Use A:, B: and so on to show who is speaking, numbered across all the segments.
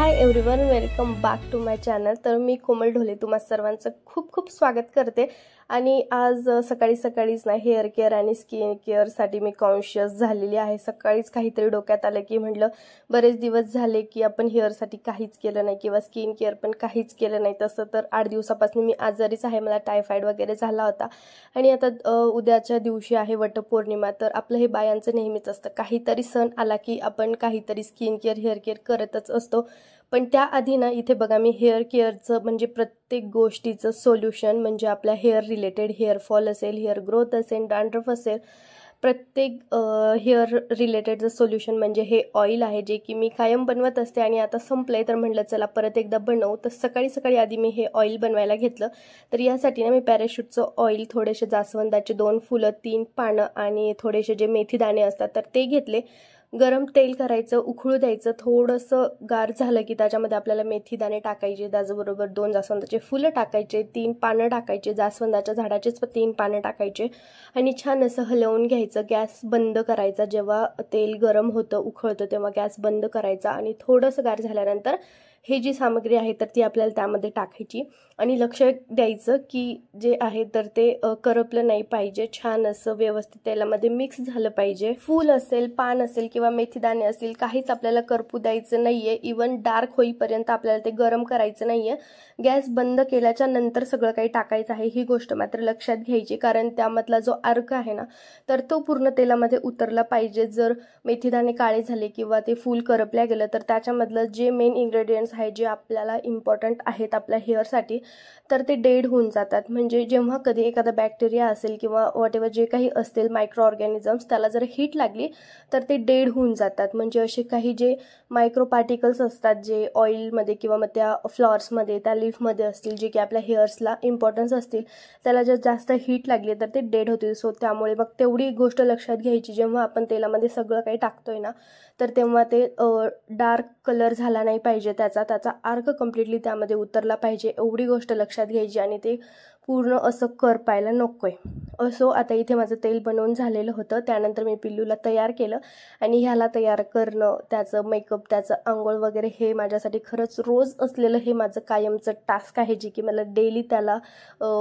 A: High everyone, welcome back to my channel. तर मी कोमल ढोले तुम्हा सर्वांचं खूप खूप स्वागत करते। आणि आज सकाळी सकाळीच ना हेअर केअर आणि स्किन केअरसाठी मी कॉन्शियस झालेली आहे। सकाळीच काहीतरी डोक्यात आलं की म्हटलं बरेच दिवस झाले की आपण हेअरसाठी काहीच केलं नाही किंवा स्किन केअर पण काहीच केलं नाही। तसं तर 8 दिवसापासून मी आजारीच आहे, मला टायफॉइड वगैरे झाला होता। आणि आता उद्याच्या दिवशी आहे वटपौर्णिमा। तर आपलं हे बायांचं नेहमीच असतं, काहीतरी सण आला की आपण काहीतरी स्किन केअर हेअर केअर करतच असतो। पण त्याआधी ना इथे बघा, मी हेअर केअरचं म्हणजे प्रत्येक गोष्टीचं सोल्युशन, म्हणजे आपल्या हेअर रिलेटेड, हेअर फॉल असेल, हेअर ग्रोथ असेल, डॅन्ड्रफ असेल, प्रत्येक हेअर रिलेटेडचं सोल्युशन म्हणजे हे ऑइल आहे, जे की मी कायम बनवत असते। आणि आता संपलंय तर म्हटलं चला परत एकदा बनवू। तर सकाळी सकाळी आधी मी हे ऑइल बनवायला घेतलं। तर यासाठी ना मी पॅराशूटचं ऑइल, थोडेसे जास्वंदाचे 2 फुलं, 3 पानं आणि थोडेसे जे मेथी दाणे असतात तर ते घेतले। गरम तेल करायचं, उकळू द्यायचं, थोडंसं गार झालं की त्याच्यामध्ये आपल्याला मेथी दाणे टाकायचे, त्याचबरोबर 2 जास्वंदाचे फुलं टाकायचे, 3 पानं टाकायचे, जास्वंदाच्या झाडाचेच 3 पानं टाकायचे आणि छान असं हलवून घ्यायचं। गॅस बंद करायचा, जेव्हा तेल गरम होतं, उकळतं तेव्हा गॅस बंद करायचा आणि थोडंसं गार झाल्यानंतर हे जी सामग्री आहे तर ती आपल्याला त्यामध्ये टाकायची आणि लक्ष द्यायचं की जे आहे तर ते करपलं नाही पाहिजे, छान असं व्यवस्थित तेलामध्ये मिक्स झालं पाहिजे। फूल असेल, पान असेल किंवा मेथीदाणे असतील, काहीच आपल्याला करपू द्यायचं नाहीये। इवन डार्क होईपर्यंत आपल्याला ते गरम करायचं नाहीये। गॅस बंद केल्याच्या नंतर सगळं काही टाकायचं आहे, ही गोष्ट मात्र लक्षात घ्यायची, कारण त्यामधला जो अर्क आहे ना तर तो पूर्ण तेलामध्ये उतरला पाहिजे। जर मेथीदाणे काळे झाले किंवा ते फूल करपल्या गेलं तर त्याच्यामधलं जे मेन इन्ग्रेडियंट्स आहे, जे आपल्याला इम्पॉर्टंट आहेत आपल्या हेअरसाठी, तर ते डेड होऊन जातात। म्हणजे जेव्हा कधी एखादा बॅक्टेरिया असेल किंवा व्हॉटएव्हर जे काही असतील मायक्रो ऑर्गॅनिझम्स, त्याला जर हीट लागली तर ते डेड होऊन जातात। म्हणजे असे काही जे मायक्रो पार्टिकल्स असतात जे ऑइलमध्ये किंवा मग त्या फ्लॉवर्समध्ये, त्या लीफमध्ये असतील, जे की आपल्या हेअर्सला इम्पॉर्टन्स असतील, त्याला जर जास्त हीट लागली तर ते डेड होतील। सो त्यामुळे मग तेवढी गोष्ट लक्षात घ्यायची, जेव्हा आपण तेलामध्ये सगळं काही टाकतोय ना तर तेव्हा ते डार्क कलर झाला नाही पाहिजे, त्याचा अर्क कम्प्लिटली त्यामध्ये उतरला पाहिजे, एवढी गोष्ट लक्षात घ्यायची आणि ते पूर्ण असं करपायला नकोय। असो, आता इथे माझं तेल बनवून झालेलं होतं। त्यानंतर मी पिल्लूला तयार केलं आणि ह्याला तयार करणं, त्याचं मेकअप, त्याचं आंघोळ वगैरे, हे माझ्यासाठी खरंच रोज असलेलं हे माझं कायमचं टास्क आहे, जे की मला डेली त्याला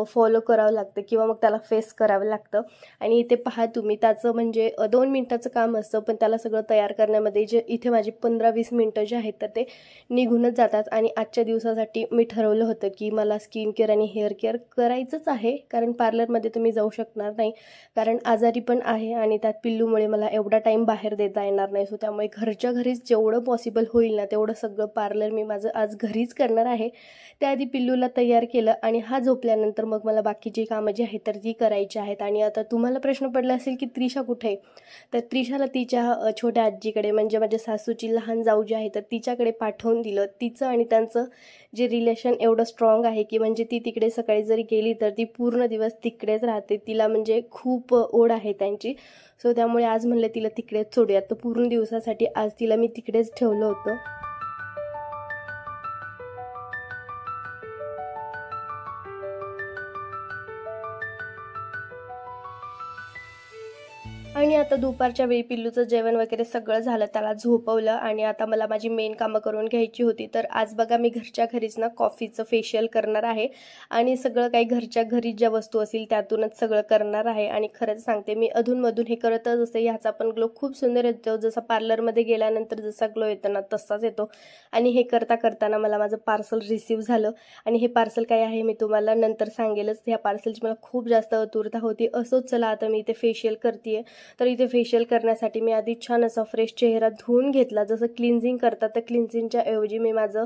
A: फॉलो करावं लागतं किंवा मग त्याला फेस करावं लागतं। आणि इथे पहा तुम्ही, त्याचं म्हणजे 2 मिनिटाचं काम असतं, पण त्याला सगळं तयार करण्यामध्ये जे इथे माझी 15-20 मिनिटं जे आहेत तर ते निघूनच जातात। आणि आजच्या दिवसासाठी मी ठरवलं होतं की मला स्किन केअर आणि हेअर केअर करायचंच आहे, कारण पार्लरमध्ये तर मी जाऊ शकणार नाही, कारण आजारी पण आहे आणि त्यात पिल्लूमुळे मला एवढा टाईम बाहेर देता येणार नाही। सो त्यामुळे घरच्या घरीच जेवढं पॉसिबल होईल ना तेवढं सगळं पार्लर मी माझं आज घरीच करणार आहे। त्याआधी पिल्लूला तयार केलं आणि हा झोपल्यानंतर मग मला बाकीची कामं जी आहेत तर ती करायची आहेत। आणि आता तुम्हाला प्रश्न पडला असेल की त्रिशा कुठे आहे, तर त्रिशाला तिच्या छोट्या आजीकडे, म्हणजे माझ्या सासूची लहान जाऊ जी आहे तर तिच्याकडे पाठवून दिलं। तिचं आणि त्यांचं जे रिलेशन एवढं स्ट्रॉंग आहे की म्हणजे ती तिकडे सकाळी जरी गेली तर ती पूर्ण दिवस तिकडेच राहते, तिला म्हणजे खूप ओढ आहे त्यांची। सो त्यामुळे आज म्हणलं तिला तिकडेच सोडूयात, तर पूर्ण दिवसासाठी आज तिला मी तिकडेच ठेवलं होतं। आणि आता दुपारच्या वेळी पिल्लूचं जेवण वगैरे सगळं झालं, त्याला झोपवलं आणि आता मला माझी मेन कामं करून घ्यायची होती। तर आज बघा, मी घरच्या घरीच ना कॉफीचं फेशियल करणार आहे आणि सगळं काही घरच्या घरी ज्या वस्तू असतील त्यातूनच सगळं करणार आहे। आणि खरंच सांगते, मी अधूनमधून हे करतच असते, ह्याचा पण ग्लो खूप सुंदर येतो, जसा पार्लरमध्ये गेल्यानंतर जसा ग्लो येतो ना तसाच येतो। आणि हे करताना मला माझं पार्सल रिसीव्ह झालं आणि हे पार्सल काय आहे मी तुम्हाला नंतर सांगेलच। ह्या पार्सलची मला खूप जास्त आतुरता होती। असोच चला, आता मी इथे फेशियल करते। तर इथे फेशियल करण्यासाठी मी आधी छान असा फ्रेश चेहरा धुवून घेतला, जसं क्लिन्झिंग करतात तर क्लिन्झिंगच्या ऐवजी मी माझं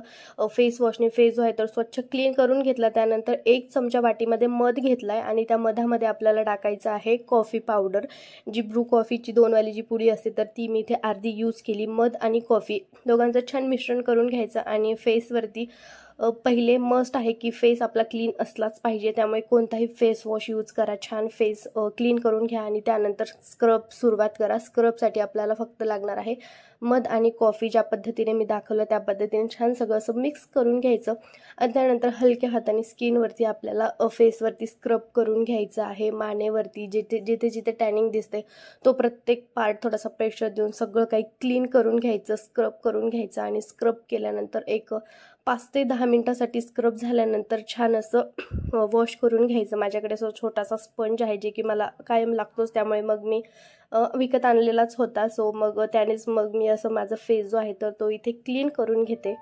A: फेस वॉशने फेस जो आहे तर स्वच्छ क्लीन करून घेतला। त्यानंतर 1 चमचा वाटीमध्ये मध घेतलाय आणि त्या मधामध्ये आपल्याला टाकायचं आहे कॉफी पावडर, जी ब्रू कॉफीची 2 वाली जी पुडी असते तर ती मी इथे अर्धी यूज केली। मध आणि कॉफी दोघांचं छान मिश्रण करून घ्यायचं आणि फेसवरती पहिले मस्ट आहे की फेस आपला क्लीन असलाच पाहिजे, त्यामुळे कोणताही फेस वॉश यूज करा, छान फेस क्लीन करून घ्या आणि त्यानंतर स्क्रब सुरुवात करा. स्क्रबसाठी आपल्याला फक्त लागणार आहे मध आणि कॉफी. ज्या पद्धतीने मी दाखवलं त्या पद्धतीने छान सगळं असं मिक्स करून घ्यायचं आणि त्यानंतर हलक्या हाताने स्किनवरती आपल्याला फेसवरती स्क्रब करून घ्यायचं आहे. मानेवरती जिथे जिथे जिथे टॅनिंग दिसते तो प्रत्येक पार्ट थोडासा प्रेशर देऊन सगळं काही क्लीन करून घ्यायचं, स्क्रब करून घ्यायचं आणि स्क्रब केल्यानंतर एक 5 ते 10 मिनिटासाठी स्क्रब झाल्यानंतर छान असं वॉश करून घ्यायचं. माझ्याकडे असं छोटासा स्पंज आहे जे की मला कायम लागतोच, त्यामुळे मग मी विकत आणलेलाच होता. सो मग त्यानेच मग मी असं माझा फेस जो आहे तर तो इथे क्लीन करून घेते.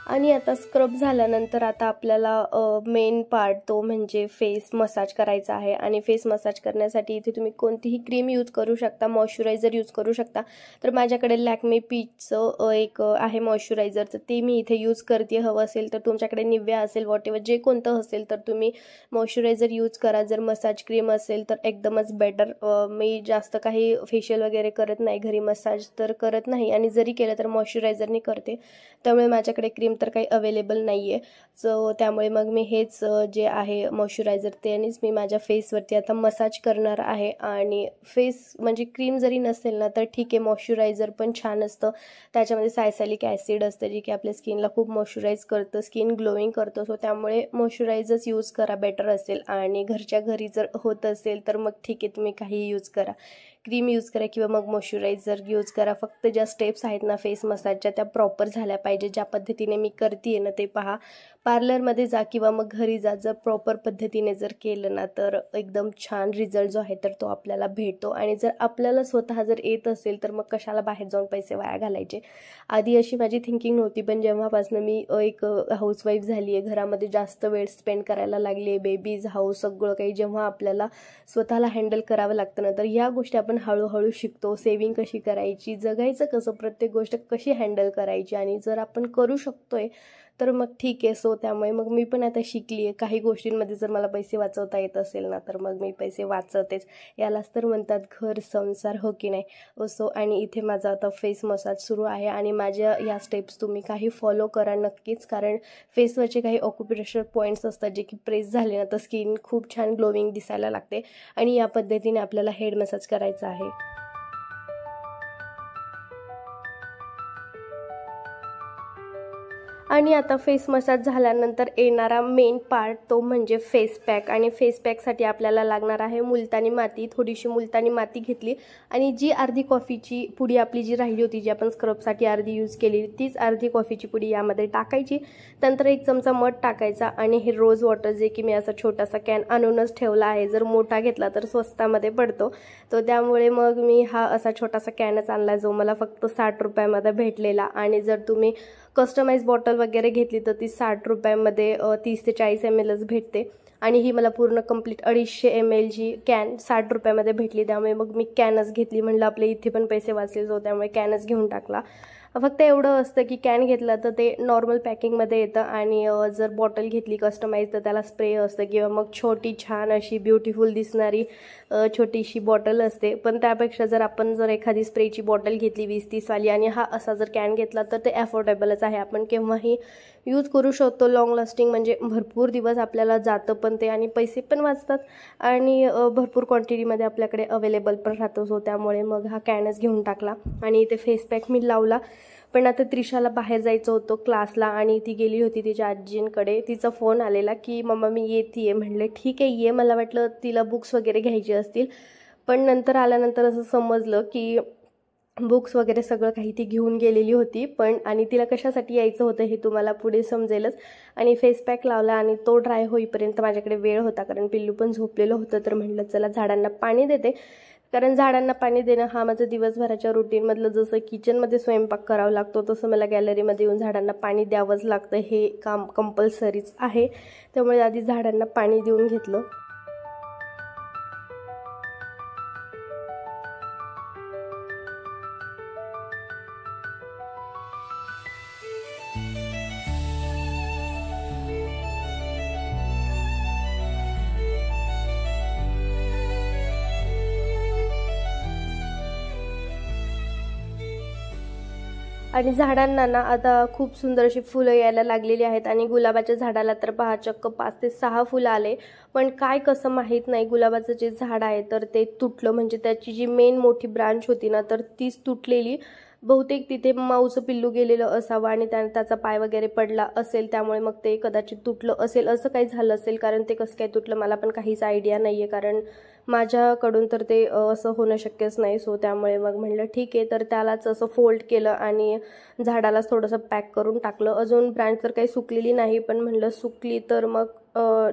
A: आणि आता स्क्रब झाल्यानंतर आता आपल्याला मेन पार्ट तो म्हणजे फेस मसाज करायचा आहे. आणि फेस मसाज करण्यासाठी इथे तुम्ही कोणतीही क्रीम यूज करू शकता, मॉइश्चरायझर यूज करू शकता. तर माझ्याकडे लॅक्मे पीचचं एक आहे मॉइश्चरायझर, तर ते मी इथे यूज करते. हवं असेल तर तुमच्याकडे निव्या असेल, वॉटेवर जे कोणतं असेल तर तुम्ही मॉइश्चरायझर यूज करा. जर मसाज क्रीम असेल तर एकदमच बेटर. मी जास्त काही फेशियल वगैरे करत नाही, घरी मसाज तर करत नाही आणि जरी केलं तर मॉइश्चरायझरनी करते, त्यामुळे माझ्याकडे क्रीम तर काही अवेलेबल नाही आहे. सो त्यामुळे मग मी हेच जे आहे मॉइश्चरायझर त्यानेच मी माझ्या फेसवरती आता मसाज करणार आहे. आणि फेस म्हणजे क्रीम जरी नसेल ना तर ठीक आहे, मॉइश्चरायझर पण छान असतं. त्याच्यामध्ये सॅलिसिलिक ॲसिड असतं जे की आपल्या स्किनला खूप मॉइश्चराईज करतं, स्किन ग्लोईंग करतं. सो त्यामुळे मॉइश्चरायझर्स यूज करा, बेटर असेल. आणि घरच्या घरी जर होत असेल तर मग ठीक आहे, तुम्ही काही यूज करा, क्रीम यूज करा किंवा मग मॉइश्चरायझर यूज करा. फक्त ज्या स्टेप्स आहेत ना फेस मसाजच्या त्या प्रॉपर झाल्या पाहिजे. ज्या पद्धतीने मी करते ना ते पहा. पार्लरमध्ये जा किंवा मग घरी जा, जर प्रॉपर पद्धतीने जर केलं ना तर एकदम छान रिझल्ट जो आहे तर तो आपल्याला भेटतो. आणि जर आपल्याला स्वतः जर येत असेल तर मग कशाला बाहेर जाऊन पैसे वाया घालायचे. आधी अशी माझी थिंकिंग नव्हती, पण जेव्हापासून मी एक हाऊसवाईफ झाली आहे, घरामध्ये जास्त वेळ स्पेंड करायला लागली आहे, बेबीज हाऊस सगळं काही जेव्हा आपल्याला स्वतःला हँडल करावं लागतं ना तर ह्या गोष्टी आपण हळूहळू शिकतो. सेविंग कशी करायची, जगायचं कसं, प्रत्येक गोष्ट कशी हँडल करायची. आणि जर आपण करू शकतोय तर मग ठीक आहे. सो त्यामुळे मग मी पण आता शिकली आहे. काही गोष्टींमध्ये जर मला पैसे वाचवता येत असेल ना तर मग मी पैसे वाचवतेच. यालाच तर म्हणतात घर संसार, हो की नाही. सो आणि इथे माझा आता फेस मसाज सुरू आहे आणि माझ्या या स्टेप्स तुम्ही काही फॉलो करा नक्कीच, कारण फेसवरचे काही ऑक्युप्रेशर पॉईंट्स असतात जे की प्रेस झाले ना तर स्किन खूप छान ग्लोविंग दिसायला लागते. आणि या पद्धतीने आपल्याला हेड मसाज करायचा आहे. आणि आता फेस मसाज झाल्यानंतर येणारा मेन पार्ट तो म्हणजे फेस पॅक. आणि फेस पॅकसाठी आपल्याला लागणार आहे मुलतानी माती. थोडीशी मुलतानी माती घेतली आणि जी अर्धी कॉफीची पुडी आपली जी राहिली होती, जी आपण स्क्रबसाठी अर्धी यूज केली, तीच अर्धी कॉफीची पुडी यामध्ये टाकायची. नंतर 1 चमचा मध टाकायचा आणि हे रोज वॉटर जे की मी असा छोटासा कॅन आणूनच ठेवला आहे. जर मोठा घेतला तर स्वस्तामध्ये पडतो, तो त्यामुळे मग मी हा असा छोटासा कॅनच आणला जो मला फक्त 60 रुपयामध्ये भेटलेला. आणि जर तुम्ही कस्टमाइज बॉटल वगैरे घेतली तर ती 60 रुपयामध्ये 30 ते 40 mlच भेटते. आणि ही मला पूर्ण कंप्लीट 250 ml जी कॅन 60 रुपयामध्ये भेटली, त्यामुळे मग मी कॅनच घेतली. म्हणलं आपले इथे पण पैसे वाचले, जो त्यामुळे कॅनच घेऊन टाकला. फक्त एवढं असतं की कॅन घेतला तर ते नॉर्मल पॅकिंगमध्ये येतं आणि जर बॉटल घेतली कस्टमाइज तर त्याला स्प्रे असतं किंवा मग छोटी छान अशी ब्युटिफुल दिसणारी छोटीशी बॉटल असते. पण त्यापेक्षा जर आपण जर एखादी स्प्रेची बॉटल घेतली 20-30 वाली आणि हा असा जर कॅन घेतला तर ते अफोर्डेबलच आहे. आपण केव्हाही यूज करू शकतो, लॉंग लास्टिंग, म्हणजे भरपूर दिवस आपल्याला जातं पण ते आणि पैसे पण वाचतात आणि भरपूर क्वांटिटीमध्ये आपल्याकडे अवेलेबल पण राहतो. सो त्यामुळे मग हा कॅनच घेऊन टाकला. आणि इथे फेस पॅक मी लावला. पण आता त्रिशाला बाहेर जायचं होतं क्लासला आणि ती गेली होती तिच्या आजींकडे. तिचा फोन आलेला की मम्मा मी येते. म्हणले ठीक आहे ये. मला वाटलं तिला बुक्स वगैरे घ्यायचे असतील, पण नंतर आल्यानंतर असं समजलं की बुक्स वगैरे सगळं काही ती घेऊन गेलेली होती. पण आणि तिला कशासाठी यायचं होतं हे तुम्हाला पुढे समजेलच. आणि फेस पॅक लावला आणि तो ड्राय होईपर्यंत माझ्याकडे वेळ होता, कारण पिल्लू पण झोपलेलं होतं. तर म्हटलं चला झाडांना पाणी देते, कारण झाडांना पाणी देणं हा माझं दिवसभराच्या रुटीनमधलं, जसं किचनमध्ये स्वयंपाक करावा लागतो तसं मला गॅलरीमध्ये येऊन झाडांना पाणी द्यावंच लागतं. हे काम कंपल्सरीच आहे. त्यामुळे आधी झाडांना पाणी देऊन घेतलं. आणि झाडांना ना आता खूप सुंदर अशी फुलं यायला लागलेली आहेत आणि गुलाबाच्या झाडाला तर पहा चक्क 5 ते 6 फुलं आले. पण काय कसं माहीत नाही, गुलाबाचं जे झाड आहे तर ते तुटलं, म्हणजे त्याची जी मेन मोठी ब्रांच होती ना तर तीच तुटलेली. बहुतेक तिथे माऊचं पिल्लू गेलेलं असावं आणि त्याचा पाय वगैरे पडला असेल, त्यामुळे मग ते कदाचित तुटलं असेल, असं काही झालं असेल. कारण ते कसं काय तुटलं मला पण काहीच आयडिया नाही आहे, कारण माझ्याकडून तर ते असं होणं शक्यच नाही. सो त्यामुळे मग म्हटलं ठीक आहे, तर त्यालाच असं फोल्ड केलं आणि झाडालाच थोडंसं पॅक करून टाकलं. अजून ब्रांच तर काही सुकलेली नाही, पण म्हटलं सुकली तर मग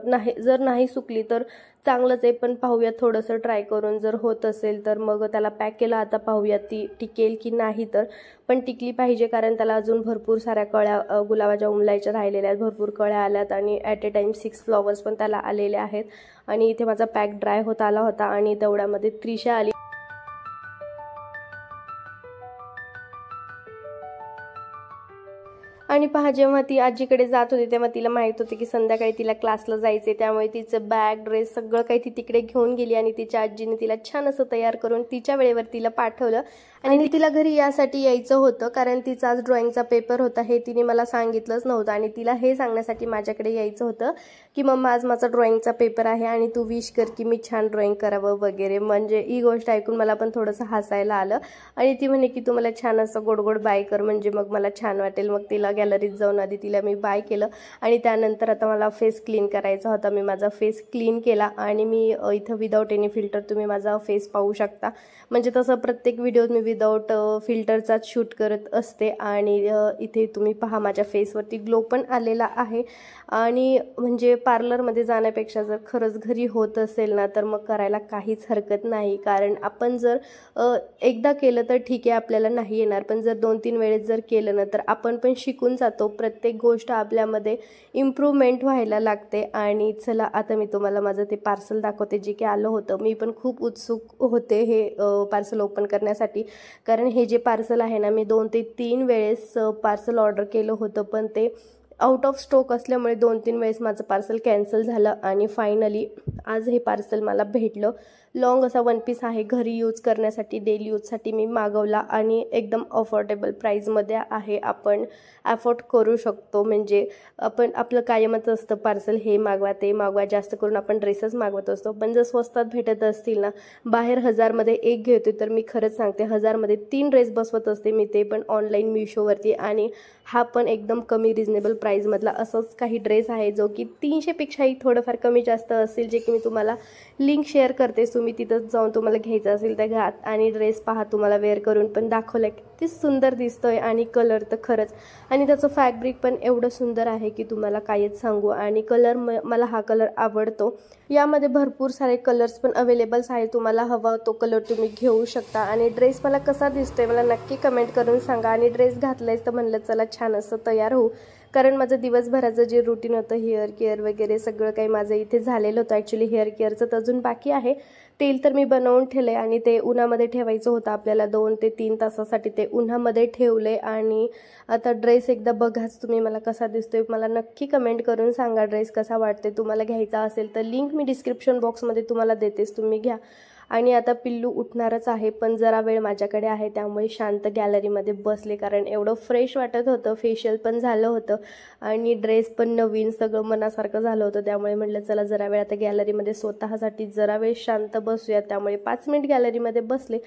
A: नाही, जर नाही सुकली तर चांगलंच आहे, पण पाहूयात थोडंसं ट्राय करून, जर होत असेल तर मग त्याला पॅक केलं. आता पाहूयात ती टिकेल की नाही, तर पण टिकली पाहिजे कारण त्याला अजून भरपूर साऱ्या कळ्या गुलाबाच्या उमलायच्या राहिलेल्या आहेत, भरपूर कळ्या आल्यात आणि ॲट ए टाईम 6 फ्लॉवर्स पण त्याला आलेले आहेत. आणि इथे माझा पॅक ड्राय होत आला होता आणि तेवढ्यामध्ये त्रिशा आली. आणि पहा, जेव्हा ती आजीकडे जात होती तेव्हा तिला माहित होते की संध्याकाळी तिला क्लासला जायचे, त्यामुळे तिचं बॅग ड्रेस सगळं काही ती तिकडे घेऊन गेली आणि तिच्या आजीने तिला छान असं तयार करून तिच्या वेळेवर तिला पाठवलं. आणि तिला घरी यासाठी यायचं होतं कारण तिचा आज ड्रॉइंगचा पेपर होता, हे तिने मला सांगितलंच नव्हतं आणि तिला हे सांगण्यासाठी माझ्याकडे यायचं होतं की मम्मा आज माझा ड्रॉइंगचा पेपर आहे आणि तू विश कर की मी छान ड्रॉइंग करावं वगैरे. म्हणजे ही गोष्ट ऐकून मला पण थोडंसं हसायला आलं आणि ती म्हणे की तू मला छान असं गोड गोड बाय कर, म्हणजे मग मला छान वाटेल. मग तिला गॅलरीत जाऊन आधी तिला मी बाय केलं आणि त्यानंतर आता मला फेस क्लीन करायचा होता. मी माझा फेस क्लीन केला आणि मी इथं विदाऊट एनी फिल्टर तुम्ही माझा फेस पाहू शकता. म्हणजे तसं प्रत्येक व्हिडिओत मी विदाऊट फिल्टरचाच शूट करत असते आणि इथे तुम्ही पहा माझ्या फेसवरती ग्लो पण आलेला आहे. आणि म्हणजे पार्लरमध्ये जाण्यापेक्षा जर खरंच घरी होत असेल ना तर मग करायला काहीच हरकत नाही, कारण आपण जर एकदा केलं तर ठीक आहे, आपल्याला नाही येणार, पण जर 2-3 वेळेस जर केलं ना तर आपण पण शिकून जातो. प्रत्येक गोष्ट आपल्यामध्ये इम्प्रूव्हमेंट व्हायला लागते. आणि चला आता मी तुम्हाला माझं ते पार्सल दाखवते जे की आलं होतं. मी पण खूप उत्सुक होते हे पार्सल ओपन करण्यासाठी, कारण हे जे पार्सल आहे ना मी 2 ते 3 वेळेस पार्सल ऑर्डर केलं होतं, पण ते आउट ऑफ स्टॉक असल्यामुळे 2-3 वेळेस माझं पार्सल कॅन्सल झालं आणि फायनली आज हे पार्सल मला भेटलं. लॉंग असा वन पीस आहे, घरी यूज करण्यासाठी, डेली यूजसाठी मी मागवला आणि एकदम अफोर्डेबल प्राईजमध्ये आहे. आपण अफोर्ड करू शकतो, म्हणजे आपण आपलं कायमच असतं पार्सल हे मागवा ते मागवा, जास्त करून आपण ड्रेसेस मागवत असतो. पण जर स्वस्तात भेटत असतील ना, बाहेर 1000मध्ये एक घेतो तर मी खरंच सांगते 1000मध्ये 3 ड्रेस बसवत असते मी, ते पण ऑनलाईन मिशोवरती. आणि हा पण एकदम कमी रिजनेबल प्राईजमधला असंच काही ड्रेस आहे जो की 300पेक्षाही थोडंफार कमी जास्त असेल, जे की मी तुम्हाला लिंक शेअर करते. तुम्ही तिथं जाऊन तुम्हाला घ्यायचं असेल तर घ्या. आणि ड्रेस पहा, तुम्हाला वेअर करून पण दाखवलं किती सुंदर दिसतोय आणि कलर तर खरंच, आणि त्याचं फॅब्रिक पण एवढं सुंदर आहे की तुम्हाला कायच सांगू. आणि कलर मला हा कलर आवडतो. यामध्ये भरपूर सारे कलर्स पण अवेलेबल्स आहे, तुम्हाला हवा तो कलर तुम्ही घेऊ शकता. आणि ड्रेस मला कसा दिसतोय मला नक्की कमेंट करून सांगा. आणि ड्रेस घातलायच तर म्हणलं चला छान असं तयार होऊ, कारण माझं दिवसभराचं जे रुटीन होतं हेअर केअर वगैरे सगळं काही माझं इथे झालेलं होतं. ॲक्च्युली हेअर केअरचं तर अजून बाकी आहे. तेल तर मी बनवून ठेवलं आहे आणि ते उन्हामध्ये ठेवायचं होतं आपल्याला 2 ते 3 तासासाठी, ते उन्हामध्ये ठेवले. आणि आता ड्रेस एकदा बघाच तुम्ही मला कसा दिसतोय, मला नक्की कमेंट करून सांगा ड्रेस कसा वाटते. तुम्हाला घ्यायचा असेल तर लिंक मी डिस्क्रिप्शन बॉक्समध्ये तुम्हाला देतेच, तुम्ही घ्या. आणि आता पिल्लू उठणारच आहे, पण जरा वेळ माझ्याकडे आहे त्यामुळे शांत गॅलरीमध्ये बसले, कारण एवढं फ्रेश वाटत होतं. फेशियल पण झालं होतं आणि ड्रेस पण नवीन, सगळं मनासारखं झालं होतं. त्यामुळे म्हटलं चला जरा वेळ आता गॅलरीमध्ये स्वतःसाठी जरा वेळ शांत बसूया. त्यामुळे 5 मिनिट गॅलरीमध्ये बसले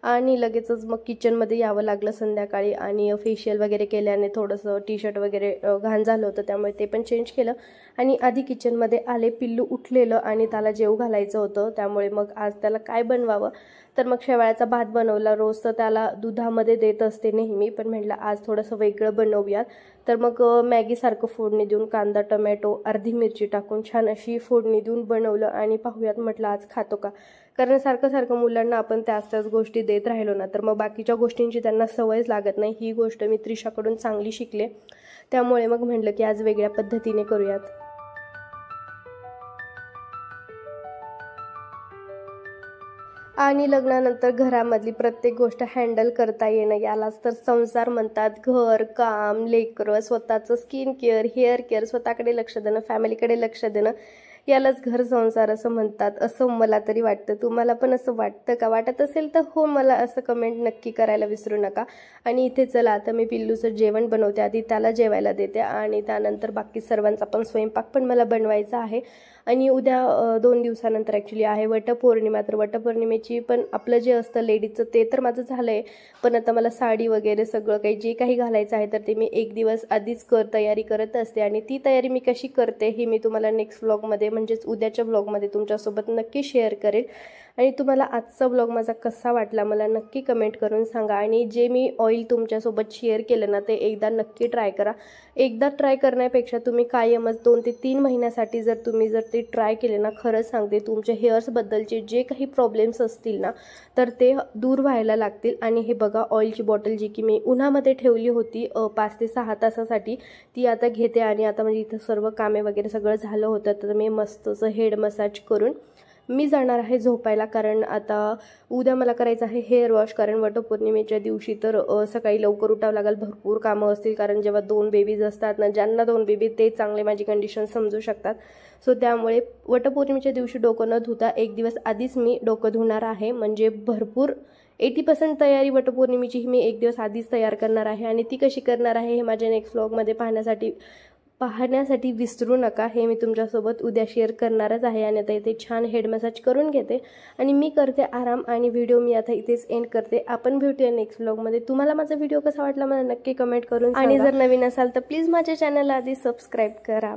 A: आणि लगेचच मग किचनमध्ये यावं लागलं संध्याकाळी. आणि फेशियल वगैरे केल्याने थोडंसं टी शर्ट वगैरे घाण झालं होतं, त्यामुळे ते पण चेंज केलं आणि आधी किचनमध्ये आले. पिल्लू उठलेलं आणि त्याला जेव घालायचं होतं, त्यामुळे मग आज त्याला काय बनवावं, तर मग शेवाळ्याचा भात बनवला. रोज तर त्याला दुधामध्ये देत असते नेहमी, पण म्हटलं आज थोडंसं वेगळं बनवूयात. तर मग मॅगीसारखं फोडणी देऊन कांदा टमॅटो अर्धी मिरची टाकून छान अशी फोडणी देऊन बनवलं. आणि पाहूयात म्हटलं आज खातो का, कारण सारखं सारखं मुलांना आपण त्याच गोष्टी देत राहिलो ना तर मग बाकीच्या गोष्टींची त्यांना सवयच लागत नाही. ही गोष्ट मी त्रिशाकडून चांगली शिकले, त्यामुळे मग म्हटलं की आज वेगळ्या पद्धतीने करूयात. आणि लग्नानंतर घरामधली प्रत्येक गोष्ट हँडल करता येणं यालाच तर संसार म्हणतात. घर, काम, लेकरं, स्वतःचं स्किन केअर, हेअर केअर, स्वतःकडे लक्ष देणं, फॅमिलीकडे लक्ष देणं, यालाच घर संसार असं म्हणतात असं मला तरी वाटतं। तुम्हाला पण असं वाटतं का? वाटत असेल तर हो मला असं कमेंट नक्की करायला विसरू नका। आणि इथे चला आता मी पिल्लूचं जेवण बनवते, आधी त्याला जेवायला देते आणि त्यानंतर बाकी सर्वांचा पण स्वयंपाक पण मला बनवायचा आहे। आणि उद्या 2 दिवसानंतर ॲक्च्युली आहे वटपौर्णिमा। तर वटपौर्णिमेची पण आपलं जे असतं लेडीजचं ते तर माझं झालं आहे, पण आता मला साडी वगैरे सगळं काही जे काही घालायचं आहे तर ते मी 1 दिवस आधीच तयारी करत असते। आणि ती तयारी मी कशी करते हे मी तुम्हाला नेक्स्ट व्लॉगमध्ये म्हणजेच उद्याच्या व्लॉगमध्ये तुमच्यासोबत नक्की शेअर करेल। आणि तुम्हाला आजचा व्लॉग माझा कसा वाटला मला नक्की कमेंट करून सांगा। आणि जे मी ऑइल तुमच्यासोबत शेअर केलं ना ते एकदा नक्की ट्राय करा। एकदा ट्राय करण्यापेक्षा तुम्ही कायमच 2 ते 3 महिन्यासाठी जर तुम्ही ते ट्राय केले ना, खरंच सांगते तुमच्या हेअर्सबद्दलचे जे काही प्रॉब्लेम्स असतील ना तर ते दूर व्हायला लागतील। आणि हे बघा ऑइलची बॉटल जी की मी उन्हामध्ये ठेवली होती 5 ते 6 तासासाठी ती आता घेते। आणि आता म्हणजे इथं सर्व कामे वगैरे सगळं झालं होतं तर मी मस्त असं हेड मसाज करून मी जाणार आहे झोपायला। कारण आता उद्या मला करायचं आहे हेअर वॉश, कारण वटपौर्णिमेच्या दिवशी तर सकाळी लवकर उठावं लागेल, भरपूर कामं असतील। कारण जेव्हा 2 बेबीज असतात ना, ज्यांना 2 बेबी ते चांगले माझी कंडिशन समजू शकतात। सो त्यामुळे वटपौर्णिमेच्या दिवशी डोकं न धुता 1 दिवस आधीच मी डोकं धुणार आहे। म्हणजे भरपूर 80% तयारी वटपौर्णिमेची मी 1 दिवस आधीच तयार करणार आहे। आणि ती कशी करणार आहे हे माझ्या नेक्स्ट व्लॉगमध्ये पाहण्यासाठी विसरू नका। हे मी तुमच्यासोबत उद्या शेअर करणारच आहे। आणि आता इथे छान हेड मसाज करून घेते आणि मी करते आराम आणि व्हिडिओ मी आता इथेच एंड करते। आपण भेटूया नेक्स्ट व्लॉगमध्ये। तुम्हाला माझा व्हिडिओ कसा वाटला मला नक्की कमेंट करून सांगा। आणि जर नवीन असाल तर प्लीज माझ्या चॅनलला आधी सबस्क्राईब करा।